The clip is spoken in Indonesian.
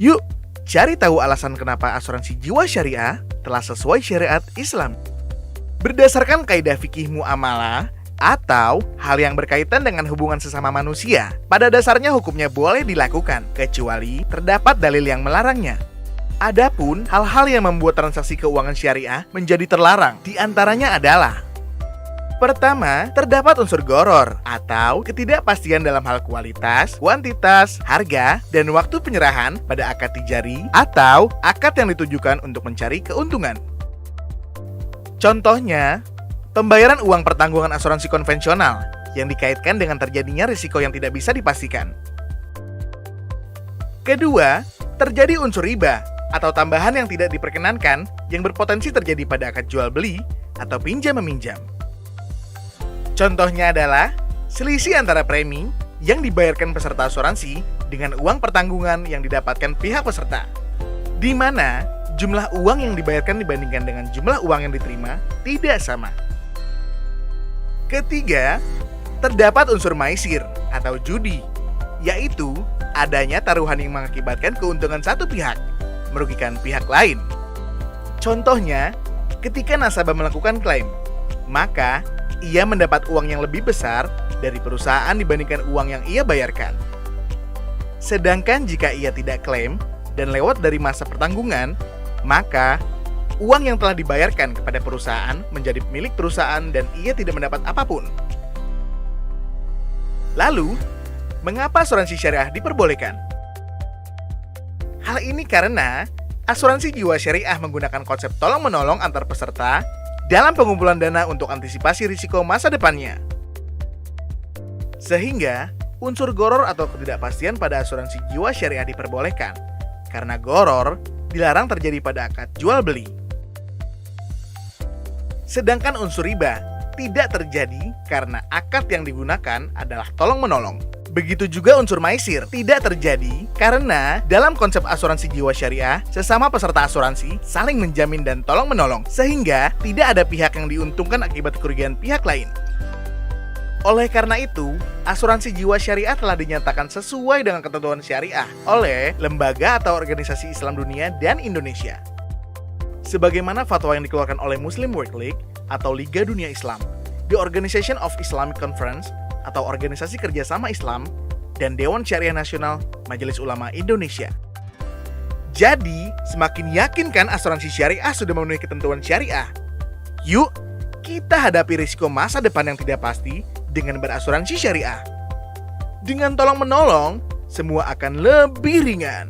Yuk, cari tahu alasan kenapa asuransi jiwa syariah telah sesuai syariat Islam. Berdasarkan kaidah fikih muamalah atau hal yang berkaitan dengan hubungan sesama manusia, pada dasarnya hukumnya boleh dilakukan, kecuali terdapat dalil yang melarangnya. Adapun hal-hal yang membuat transaksi keuangan syariah menjadi terlarang, diantaranya adalah: pertama, terdapat unsur gharar atau ketidakpastian dalam hal kualitas, kuantitas, harga, dan waktu penyerahan pada akad tijari atau akad yang ditujukan untuk mencari keuntungan. Contohnya, pembayaran uang pertanggungan asuransi konvensional yang dikaitkan dengan terjadinya risiko yang tidak bisa dipastikan. Kedua, terjadi unsur riba atau tambahan yang tidak diperkenankan yang berpotensi terjadi pada akad jual beli atau pinjam-meminjam. Contohnya adalah selisih antara premi yang dibayarkan peserta asuransi dengan uang pertanggungan yang didapatkan pihak peserta, di mana jumlah uang yang dibayarkan dibandingkan dengan jumlah uang yang diterima tidak sama. Ketiga, terdapat unsur maisir atau judi, yaitu adanya taruhan yang mengakibatkan keuntungan satu pihak merugikan pihak lain. Contohnya, ketika nasabah melakukan klaim, maka ia mendapat uang yang lebih besar dari perusahaan dibandingkan uang yang ia bayarkan. Sedangkan jika ia tidak klaim dan lewat dari masa pertanggungan, maka uang yang telah dibayarkan kepada perusahaan menjadi milik perusahaan dan ia tidak mendapat apapun. Lalu, mengapa asuransi syariah diperbolehkan? Hal ini karena asuransi jiwa syariah menggunakan konsep tolong-menolong antar peserta dalam pengumpulan dana untuk antisipasi risiko masa depannya. Sehingga, unsur gharar atau ketidakpastian pada asuransi jiwa syariah diperbolehkan, karena gharar dilarang terjadi pada akad jual beli. Sedangkan unsur riba tidak terjadi karena akad yang digunakan adalah tolong-menolong. Begitu juga unsur maisir tidak terjadi karena dalam konsep asuransi jiwa syariah, sesama peserta asuransi saling menjamin dan tolong-menolong, sehingga tidak ada pihak yang diuntungkan akibat kerugian pihak lain. Oleh karena itu, asuransi jiwa syariah telah dinyatakan sesuai dengan ketentuan syariah oleh lembaga atau organisasi Islam dunia dan Indonesia. Sebagaimana fatwa yang dikeluarkan oleh Muslim World League atau Liga Dunia Islam, The Organization of Islamic Conference atau Organisasi Kerjasama Islam, dan Dewan Syariah Nasional Majelis Ulama Indonesia. Jadi, semakin yakin kan asuransi syariah sudah memenuhi ketentuan syariah? Yuk, kita hadapi risiko masa depan yang tidak pasti dengan berasuransi syariah. Dengan tolong-menolong, semua akan lebih ringan.